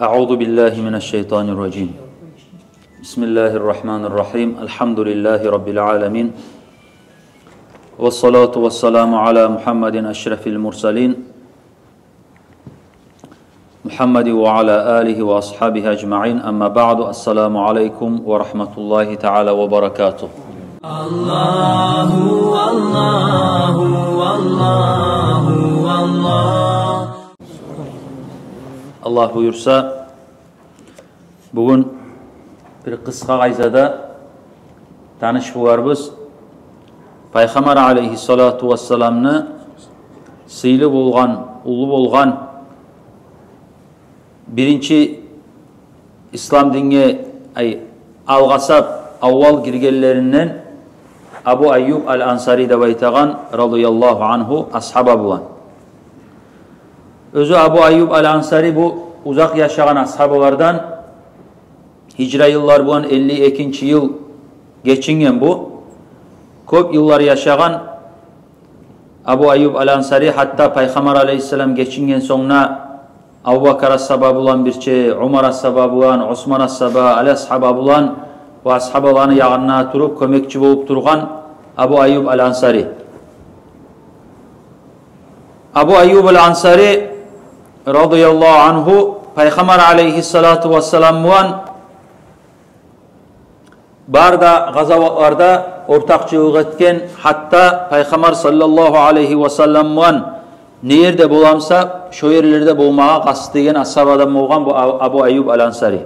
أعوذ بالله من الشيطان الرجيم بسم الله الرحمن الرحيم الحمد لله رب العالمين والصلاة والسلام على محمد أشرف المرسلين محمد وعلى آله وأصحابه أجمعين أما بعد السلام عليكم ورحمة الله تعالى وبركاته الله الله الله الله Allah buyursa bugün bir kısa gayzada tanışıp varız. Peygamber aleyhissalatu vesselam'ны sıylı bolgan, ulu bolgan birinci İslam dinine algasap avval girgenlerinden Abu Ayyub al-Ansari de baytagan radıyallahu anhu ashaba bulan. Özü Abu Ayyub al-Ansari bu uzak yaşayan ashabalardan hicra yıllar bulan 52. yıl geçingen bu. Köp yıllar yaşayan Abu Ayyub al-Ansari hatta Peygamber aleyhisselam geçingen sonra Abu Bakar ashaba bulan birçe, Umar ashaba bulan, Osman ashaba, Ali ashaba bulan bu ashabalarını yağına turup kömekçi bulup durgan Abu Ayyub al-Ansari. Abu Ayyub al-Ansari radıyallahu anhu Peygamber aleyhissalatu vesselam muan barda gazavatlarda ortakçılık etken hatta Peygamber sallallahu aleyhi ve sellem muan nerede bulamsa şu yerlerde bulmağa kastedigen ashabadan olgan bu Abu Ayyub al-Ansari.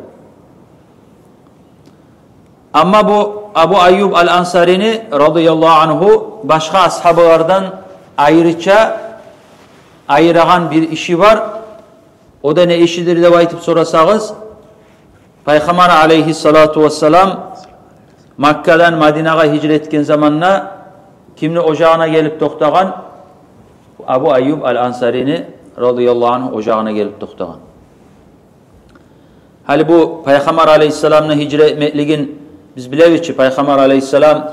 Ama bu Abu Ayyub al-Ansari'ni radıyallahu anhu başka ashabalardan ayrıca ayıran bir işi var. O da ne işidir de baytıp sorasanız Peygamber aleyhissalatu vesselam Makke'den Medine'ye hicret etken zamanla kimni ocağına gelip toktagan Abu Ayyub al-Ansari'ni radıyallahu anh ocağına gelip toktagan. Hali bu Peygamber aleyhisselam'la hicret etmekligin biz bileviz ki Peygamber aleyhisselam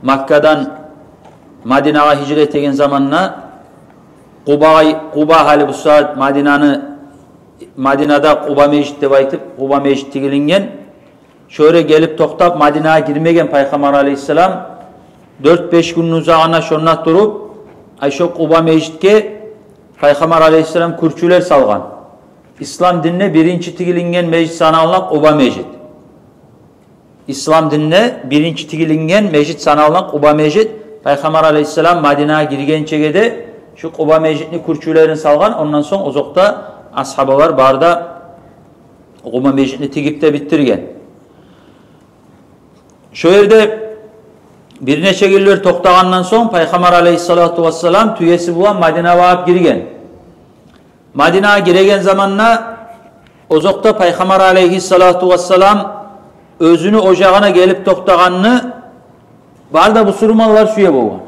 Makke'den Medine'ye hicret etken zamanla Kuba hali bu saat Medine'de Kuba mecidi baytıp Kuba mecidi tigilingen şöyle gelip toktap Medine'ye girmegen Peygamber aleyhisselam 4-5 günün uzağına şonuna durup şu Kuba mecidke Peygamber aleyhisselam kürçüler salgan. İslam dinine birinci tigilingen mecid sanalına Kuba mecid. İslam dinine birinci tigilingen mecid sanalına Kuba mecid. Peygamber aleyhisselam Medine'ye girgen çegede şu Kuba mecidini kürçülerin salgan. Ondan sonra uzakta ashabalar barda Kuba mecidini tigip de bittirgen. Şu yerde bir neçe günler toktağandan sonra Peygamber aleyhissalatu vesselam tüyesi bulan Medine'ye varıp girgen. Medine'ye giregen zamanla uzakta Peygamber aleyhissalatu vesselam özünü ocağına gelip toktağanını barda bu surmalar suya boğan.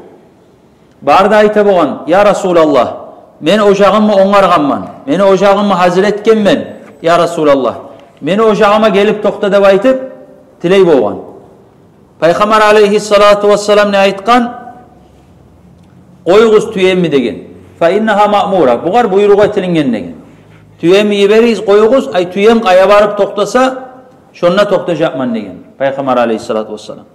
Barda ayta boğan, ya Resulallah, men ocağımı onarganman, meni ocağımı hazır etkenmen, ya Resulallah. Meni ocağıma gelip tokta deb aytıp, tiley boğan. Peygamber aleyhissalatu vesselam ne aytkan? Koyğuz tüyemmi degen. Fa innaha ma'mura. Bugar buyruğa etilingen degen. Tüyemmi yiberiz koyğuz, ay tüyem kaya barıp toktasa, şonna toktacakman degen. Peygamber aleyhissalatu vesselam.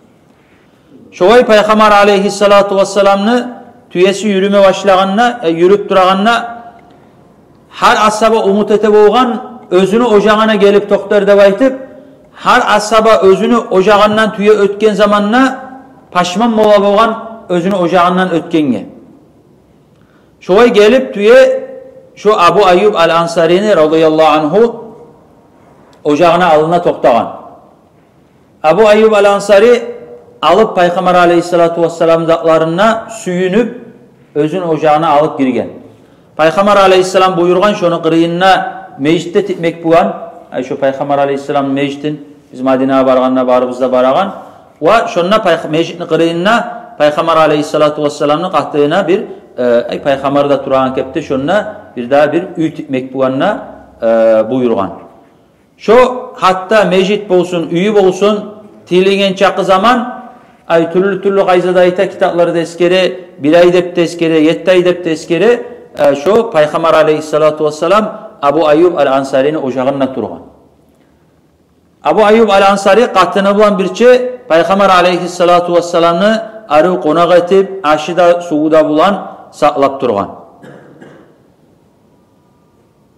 Şovay Peygamber aleyhissalatu vesselam'ını tüyesi yürüme başlaganına, yürüp duraganına her asaba umut ete boğan özünü ocağına gelip toktar deb aytıp her asaba özünü ocağından tüye ötken zamanına paşman mola boğan özünü ocağından ötkenge. Şovay gelip tüye şu Abu Ayyub al-Ansari'ni radıyallahu anhu ocağına alına toktagan. Abu Ayyub al-Ansari alıp Peygamber aleyhissalatu vesselam zatlarına süyünüp özün ocağına alıp girgen. Peygamber aleyhisselam buyurgan şunu kırıyınına meclitte titmek bulan. Şu Peygamber aleyhisselam meclitin biz Medine'ye barganına barımızda baragan. Ve şunna meclitin kırıyınına Peygamber aleyhissalatu vesselam'ın kahtığına bir Peygamber'de turan kepte şunna bir daha bir üy titmek bulanına buyurgan. Şu hatta meclit bolsun, üyü bolsun tilingen çakı zaman ay türlü gayzada ayta kitapları deskere, bir ay dep deskere, 7 ay dep deskere şu Peygamber aleyhissalatu vesselam Abu Ayyub al-Ansari'nin ocağına turgan. Abu Ayyub al-Ansari qatıны bulan birçe Peygamber aleyhissalatu vesselam'ı arı konak etip aşıda suuda bulan saqlap turgan.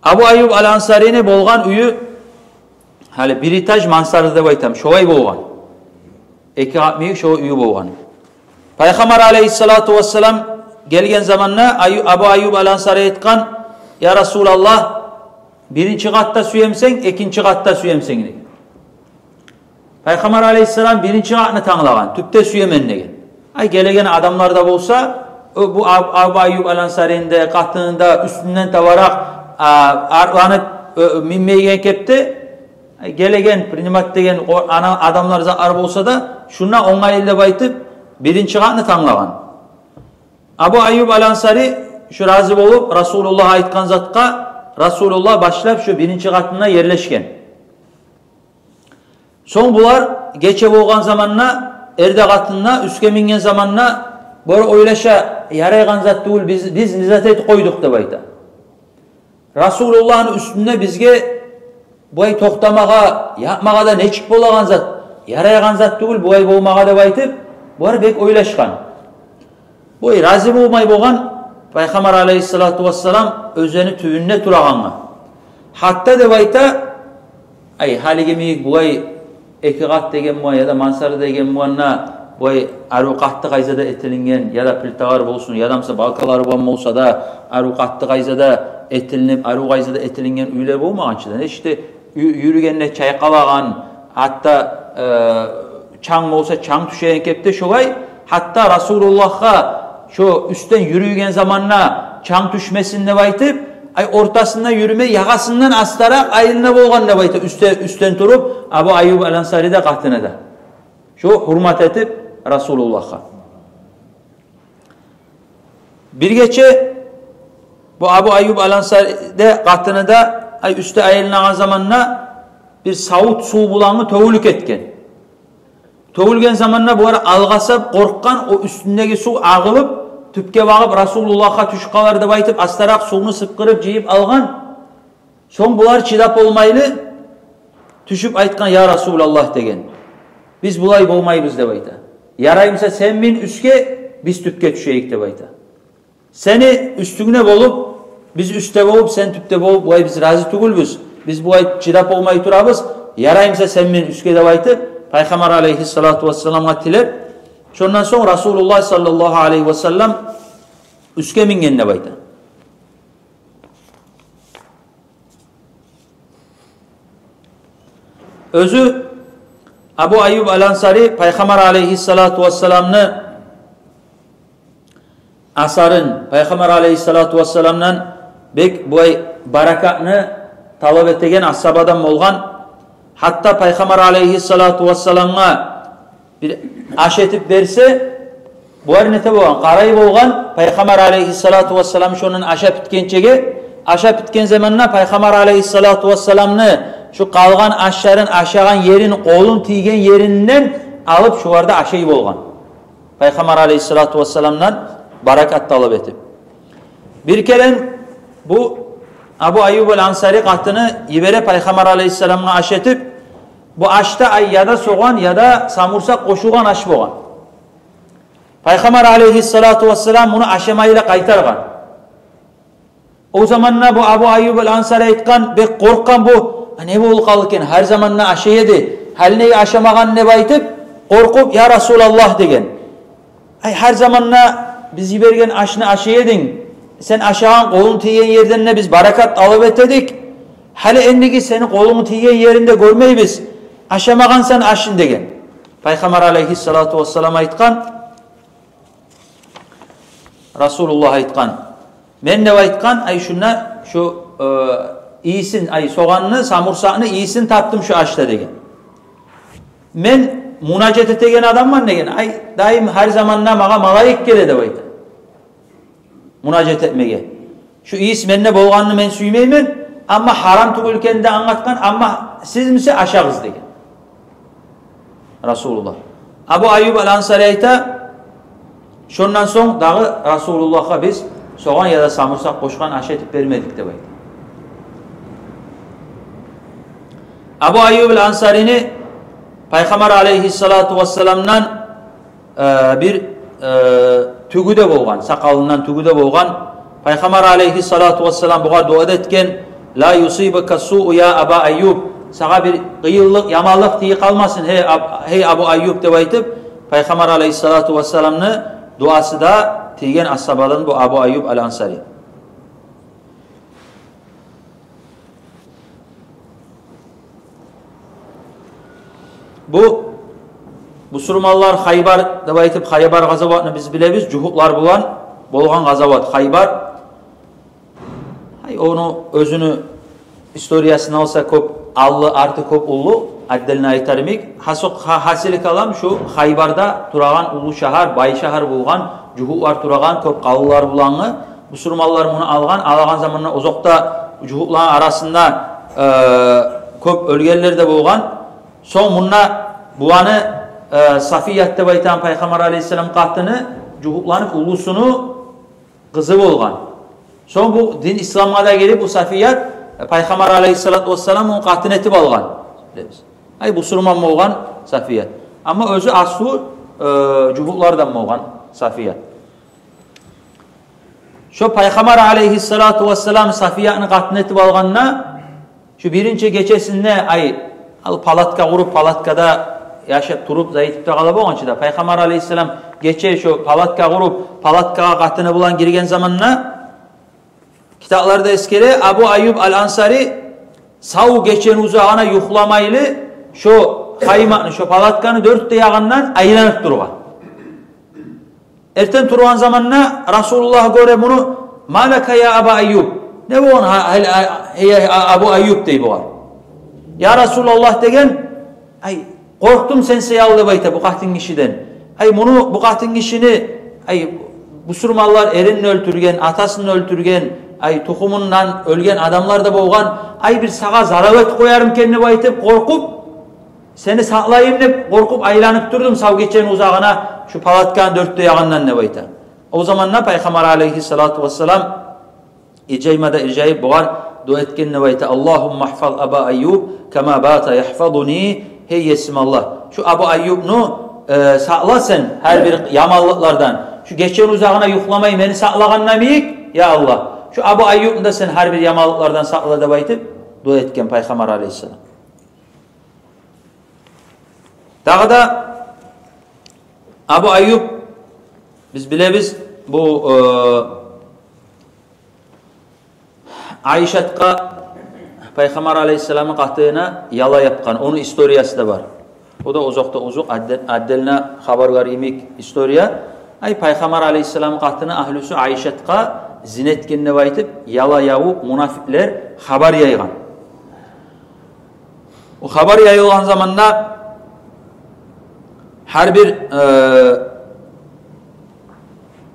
Abu Ayyub al-Ansari'nin bolgan uyü hali bir etaj mansarı deb aytam, şoğay bolgan. Eki qatmıyık şo uyü bolgan. Peygamber aleyhissalatu vesselam gelgen zamanna Abu Ayyub al-Ansari aytkan, ya Resulallah, birinci qatta suyemsen, ikinci qatta suyemsen degan. Peygamber aleyhisselam birinci qatını tanlagan, tüpte suyemen degan. Ay gelegen adamlarda bolsa, bu Abu Ayyub al-Ansari'nin de qatında üstünden tavarak arlanıp minmeygen kepti. Gelegen, primat degen adamlar zar bolsa da şuna oңайылдап aytıp birinci qatını tanlagan. Abu Ayyub al-Ansari şu razı bolup Rasulullah aytkan zatqa Rasulullah başlap şu birinci qatına yerleşken. Son bular geçe bolgan zamanna erde qatına üske mingen zamanna bor oylaşa yaraygan zat tugul biz nizat et koyduk deb ayta. Rasulullah'ın üstünde bizge bu ay toktamağa yapmağa da neçik bolagan zat yaraygan zat tugul bu ay bolmağa deb aytıp bular bek oylaşkan. Bu ay razı bolmay bolgan Peygamber aleyhissalatu vesselam özeni tüvünne turağanğa. Hatta deb ayta ay haligemi bu ay eki qat degen bu ya da mansarı degen buanna bu ay aru qatты qayzada etilingen ya da piltagar bolsun ya da balkaları bolsa da aru qatты qayzada etilinip aru qayzada etilingen üyle bolmagançıdan işte yürügenne çayqalagan hatta çaң bolsa çaң tüşegen kepte şogay hatta Rasulullah'a şu üstten yürüygen zamanla çaң düşmesin deb aytıp ay ortasında yürüme yagasından astarak ayılına bolgan deb aytıp üstten turup Abu Ayyub al-Ansari de qatını da şu hurmat etip Rasulullah'a. Bir geçe bu Abu Ayyub al-Ansari de qatını da ay üstte ayılına zamanla bir savut su bulanı tövülük etken. Tövülgen zamanla bu ara algasap korkkan o üstündeki su ağılıp tüpke bağıp Rasulullah'a tüşkalar deb aytıp astarak suyunu sıpkırıp jeyip algan. Son bular çidap olmaylı tüşüp aytkan ya Resulallah degen. Biz bulay bolmayız deb ayta. Yarayımsa sen min üske biz tüpke düşeyik deb ayta. Seni üstüne bolup biz üstte bolup sen tüpte bolup bu ay biz razı tugulbuz. Biz bu ay çidap olmayı turabız. Yarayımsa sen min üske deb aytıp Peygamber aleyhissalatu vesselam'a tilep şondan soň Rasulullah sallallahu aleyhi ve sellem üske mingen deb ayta. Özü Abu Ayyub al-Ansari Peygamber aleyhissalatu vesselam'ны asarın Peygamber aleyhissalatu vesselam'dan bek bu ay barakatını talep etegen ashabadan bolgan. Hatta Peygamber aleyhissalatu vesselam'a bir aş etip verse bu nete bolgan qaray bolgan Peygamber aleyhissalatu vesselam şonun aşa bitkençege aşa bitken zamanna Peygamber aleyhissalatu vesselam'ны şu qalgan aşların aşagan yerin kolun tiygen yerinden alıp şuvarda aşay bolgan. Peygamber aleyhissalatu vesselam'dan barakat talep etip. Bir keren bu Abu Ayyub al-Ansari qatını yibere Peygamber aleyhissalam'a aş etip bu aşta ay ya da soğan ya da samursak koşuğan aş bolgan. Peygamber aleyhissalatu vesselam bunu aşamayla qaytargan. O zamanna bu Abu Ayyub al-Ansari aytkan bek korkkan bu ne bol qalken her zamanna aşa yedi. Haline aşamagan ne aytıp korkup ya Resulallah degen. Ay her zamanna biz yibergen aşını aşa yedin. Sen aşağın kolun tiygen yerden ne biz barakat alıp etedik. Hali endigi seni kolunu tiygen yerinde görmeyibiz. Aşamagan sen aşın degen. Peygamber aleyhissalatu vesselam aytkan. Rasulullah aytkan. Men de aytkan ay şuna şu iyisin ay soğanını samursağını iyisin taptım şu aşta degen. Men munacet etegen adam var degen. Ay daim her zamanla mağa malayik gele deb aytı. Munacet etmege. Şu iyis menne bolganını men süymeymen ama haram tugulkende anlatkan ama siz mise aşağız degen. Rasulullah. Abu Ayyub al-Ansari ayta şondan soň dağı Rasulullah'a biz soğan ya da samursak koşkan aş etip vermedik deb aytı. Abu Ayyub el-Ansari'ni Peygamber aleyhissalatu vesselam'dan bir tügüde bolgan, sakalından tügüde bolgan. Peygamber aleyhissalatu vesselam buğa dua etken la yusibaka su'u ya Abu Ayyub, sağa bir kıyıllık, yamallık diye kalmasın hey Abu Ayyub dep aytıp Peygamber aleyhissalatu vesselam'ны duası da tigen ashabadan bu Abu Ayyub el-Ansari. Bu Müslümanlar Haybar dep aytıp Haybar gazavatını biz bilebiz. Cuhutlar bolgan gazavat Haybar. Onu özünü historiyasını alsa köp allı artı köp ullu addelini aytarmik. Hasili kalam şu Haybarda turagan ulu şahar, bay şahar bolgan, cuhutlar turagan köp kavullar bulanı. Müslümanlar bunu algan zamanla uzakta cuhutların arasında köp ölgeller de bolgan. Son bununla buanı Safiyat dep aytan Peygamber aleyhisselam kahtını cuhutlanıp ulusunu kızı bolgan. Son bu din İslam'a da gelip bu Safiyat Peygamber aleyhissalatu vesselam onu kahtını etip algan. Ay bu Müslüman bolgan Safiyat. Ama özü aslı cuhutlardan bolgan Safiyat. Şu Peygamber aleyhissalatu vesselam Safiyat'ını kahtını etip alganına şu birinci gecesinde al palatka kurup palatkada yaşap turup zayıfta kalıp oğançıda Peygamber aleyhisselam geçe şu palatka kurup palatkaga katını bulan girgen zamanına kitaplarda eskere Abu Ayyub el-Ansari sav geçen uzağına yuhlamaylı şu kaymakını şu palatkanı dört yağından aylanıp durgan. Erten turgan zamanına Resulullah göre bunu malaka ya Abu Ayyub ne bu on Abu Ayyub dey bu var. Ya Resulullah degen korktum sen seyallı bayta bu kahtın kişiden. Bu kahtın kişini Müslümanlar erini öldürgen, atasını öldürgen, tukumundan ölgen adamlar da boğan. Bir sağa zaravet koyarım kendine baytıp korkup seni saklayayım deyip korkup aylanıp durdum sav geçen uzağına şu palatkan dörtte yağından ne bayta. O zaman ne Peygamber aleyhissalatu vesselam icaymada icayip boğar dua etken ne bayta Allahumma ahfaz Abu Ayyub kema bata yahfazuni hey yesmallah. Şu Abu Ayyub'nu sakla sen her bir yamallıklardan. Şu geçen uzağına yuhlamayı beni saklaganına miyik? Ya Allah. Şu Abu Ayyub'nu da sen her bir yamallıklardan sakla da baytıp dua etken Peygamber aleyhisselam. Daha da Abu Ayyub biz bilebiz bu Ayşatqa Peygamber aleyhisselamın qahtığına yala yapkan. Onun istoriyası da var. O da uzakta uzak addeline habergar imik istoriya. Peygamber aleyhisselamın qahtığına ahlüsü Ayşatqa zinetkenine baytıp yala yavup munafikler haber yaygan. O haber yayılan zamanda her bir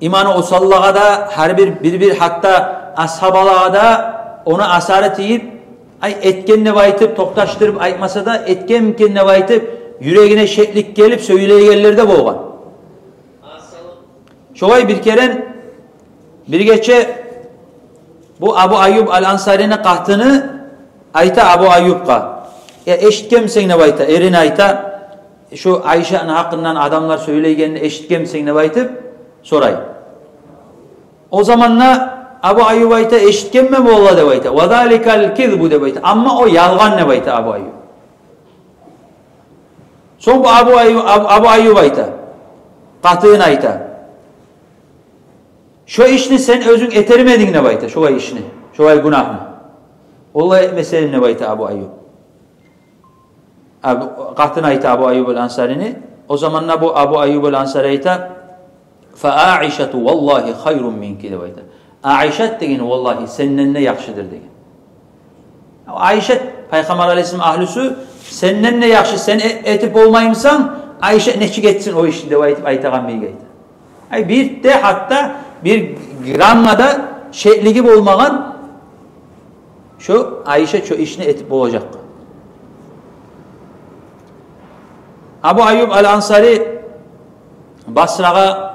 imanı usallağa da her bir hatta ashabalığa da ona asaret yiyip etkenine baytıp toktaştırıp aytmasa da etkenine baytıp yüreğine şeklik gelip söyleyenler de boğan. Şovay bir kere bir geçe bu Abu Ayyub el-Ansari'nin kahtını ayta Abu Ayyub'a eşitken misin ne bayta erin ayta şu Ayşe'nin hakkından adamlar söyleyenini eşitken misin ne baytıp soray. O zamanla Abu Ayyub ayta eşitken mi bu Allah de bayta ve zalikal kizbu de bayta ama o yalgan ne bayta Abu Ayyub. Son bu Abu Ayyub ayta kahtığın ayta şu işini sen özün etermedin ne bayta şu işini şu günahını. Allah mesele ne bayta Abu Ayyub. Kahtın ayta Abu Ayyub el-Ansari'ni o zamanla bu Abu Ayyub el-Ansari ayta فَاَعِشَةُ vallahi hayrun minki de bayta. Aişet degin vallahi senden ne yakşıdır degin. Aişet Peygamber aleyhisselam ahlüsü senden ne yakşı sen etip olmayımsan Aişet neçik etsin o işi de baytıp aytağın beygeydi. Bir de hatta bir gramla da şekli gibi olmagan şu Ayşe şu işini etip olacak. Abu Ayyub el-Ansari Basra'ga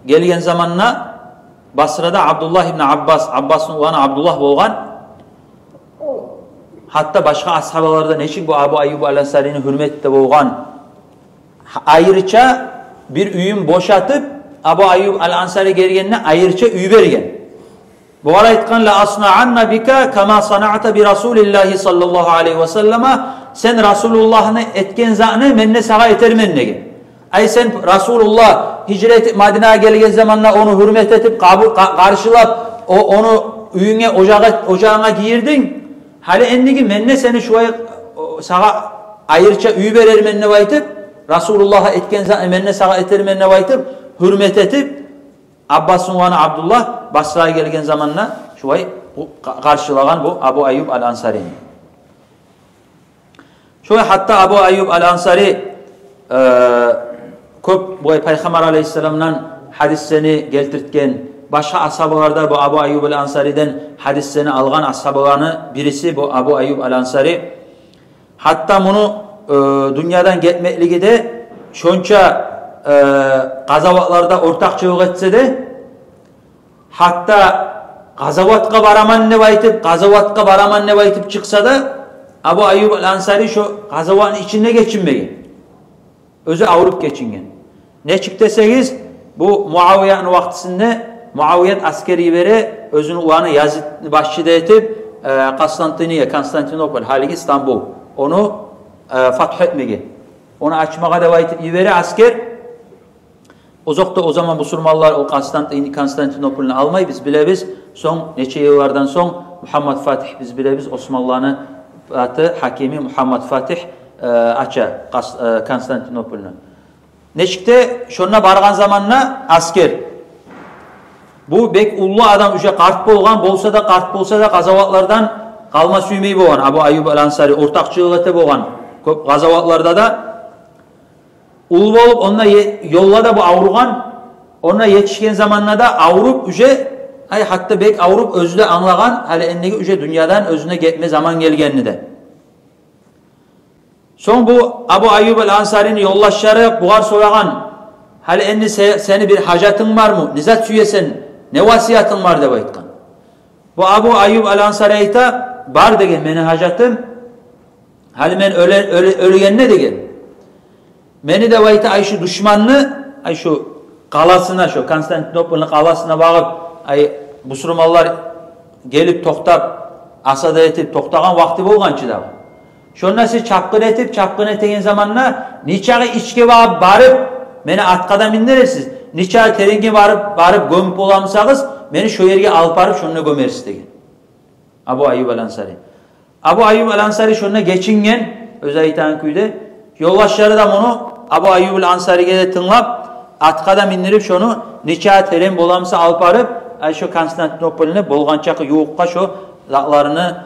gelgen zamanla Basra'da Abdullah ibn Abbas'ın oğlanı Abdullah bolgan hatta başka ashabalarda neçik bu Abu Ayyub al-Ansari'ni hürmetli bolgan. Ayrıca bir üyün boşatıp Abu Ayyub al-Ansari gelgenine ayrıca üy bergen. Bu ara aytkan la asna'anna bika kama sana'ta bi Rasulillahi sallallahu aleyhi ve selleme, sen Resulullah'ını etken zanı menne sağa etermen degen. Ay sen Resulullah hicret Madine'ye gelgen zamanla onu hürmet etip karşılap onu üyüne ocağına giyirdin. Hali endigi menne seni şuay sağa ayrıca üy berer menne vaytıp Resulullah'a etken zanı menne sağa eter menne vaytıp hürmet etip Abbas'ın oğlu Abdullah Basra'ya gelgen zamanla şuay karşılagan bu Abu Ayyub al-Ansari'ni. Şuay hatta Abu Ayyub al-Ansari köp bu Peygamber Aleyhisselam'dan hadislerini geltirtken, başka ashabalarda bu Abu Ayyub al-Ansari'den hadislerini algan ashabalarını birisi bu Abu Ayyub al-Ansari. Hatta bunu dünyadan gitmekligi de şonça gazavatlarda ortakçılık etse de, hatta gazavatka baraman ne baytıp, gazavatka baraman ne baytıp çıksa da Abu Ayyub al-Ansari şu gazavatın içinde geçinmegen. Özü avrup geçingen. Ne çıktı deseniz, bu Muaviye'nin vaktisinde Muaviyet askeri vere özünü uanı Yazid başçıda etip Konstantinopol, haligi İstanbul. Onu fath onu açmağa da baytıp vere asker. O zaman Müslümanlar o Konstantinopol'unu almayı biz bilebiz. Son neçe yıllardan son Muhammed Fatih biz bilebiz. Osmanlı'nın hakimi Muhammed Fatih aça Konstantinopol'unu. Neçikte şonuna bargan zamanla asker. Bu bek ullu adam üçe kart bolgan bolsa da kart bolsa da gazavatlardan kalma süymey bolgan. Abu Ayyub al-Ansari ortakçılık ete bolgan. Köp gazavatlarda da ulu olup onunla yolla da bu avrugan. Onunla yetişken zamanla da avrup üçe hatta bek avrup özüde anlagan hali endeki üçe dünyadan özüne gitme zaman gelgenini de. Son bu Abu Ayyub al-Ansari'nin yollaşları buğar soragan. Hali endi seni bir hacatın var mı? Nizat süyesen ne vasiyatın var de baytkan. Bu Abu Ayyub al-Ansari ayta bar degen meni hacatım. Hali men ölgen ne degen? Meni de bayta ay şu düşmanını ay şu kalasına şu Konstantinopol'un kalasına bağıp ay Müslümanlar gelip toktap asada etip toktagan vakti bolgançı da. Şonda siz çapkın etegen zamanla niçağı içki barıp meni atkada mindiresiz. Niçağı terengi barıp gömüp olamsağız meni şu yerge alıp barıp şonuna gömersiz degen. Abu Ayyub al-Ansari. Abu Ayyub al-Ansari şonuna geçingen özellikle köyde yoldaşları da onu Abu Ayyub al-Ansari'ye de tınlap atkada mindirip şonu niçağı teren bolamsa alıp barıp şu Konstantinopol'une bolgançakı yuğukka şu dağlarını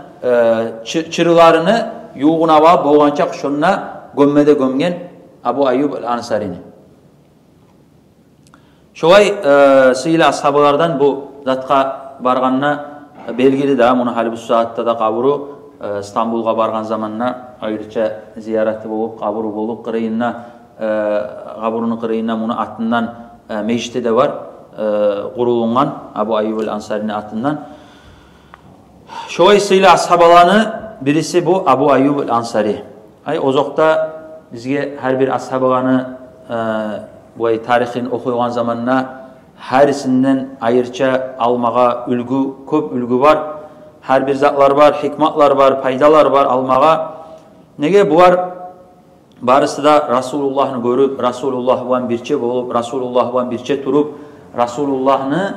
çırılarını yuğuna bağ bolgançak şonuna gömmede gömgen Abu Ayyub al-Ansari'ni. Şoğay sıyla ashabalardan bu zatka barganına belgili da bunu hali bu saatte da kaburu İstanbul'a bargan zamanına ayrıca ziyareti bulup kaburu bulup kırıyınna kaburunu kırıyınna bunu atından mecliste de var kurulungan Abu Ayyub al-Ansari'nin atından. Şoğay sıyla ashabalarını birisi bu Abu Ayyub al-Ansari. Ozokta bizge her bir ashabalarını bu tarihin okuyulan zamanına herisinden ayrıca almağa köp ülgü var. Her bir zatlar var, hikmatlar var, paydalar var almağa. Nege bu var? Barısı da Resulullah'ını görüp, Resulullah'dan birçe bulup, Resulullah'dan birçe turup, Resulullah'ını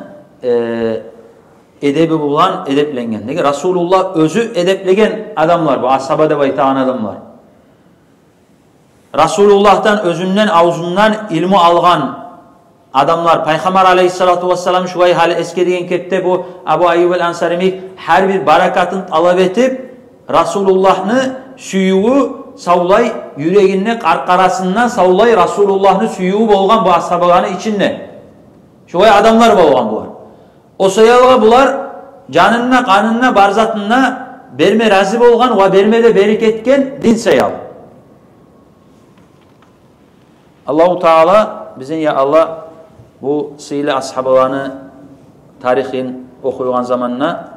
edebi bulan edeplengen. Nege Resulullah özü edeplegen adamlar bu. Ashabada baytağın adamlar. Resulullah'tan özünden, avzundan ilmi algan adamlar. Peygamber aleyhissalatu vesselam şu vay hali eski diyen kette bu Abu Ayyub al-Ansari her bir barakatın talep etip Resulullah'ını süyüğü savlay yüreğine karkarasından savlay Resulullah'ını süyüğü bolgan bu ashabaların içinde. Şu vay adamlar bolgan bu var. O sayalga bular canına, kanına, barzatına berme razı bolgan ve bermede bereketken din sayal. Allahu Teala bizim ya Allah bu sıyla ashabalarını tarihin okuyulan zamanına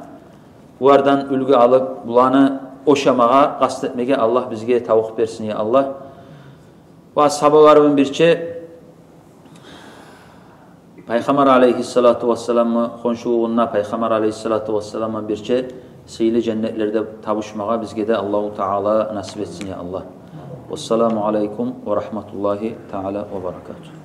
bu aradan ülgü alıp bulanı oşamağa, qasd etmege Allah bizge tavuk versin ya Allah. Ve sahabalarımın birçe Peygamber aleyhissalatu vesselam'ı konşuğunna Peygamber aleyhissalatu vesselam'ın birçe sıylı cennetlerde tavuşmağa bizge de Allahu Teala nasip etsin ya Allah. Vesselamu aleykum ve rahmetullahi teala ve berekatuhu.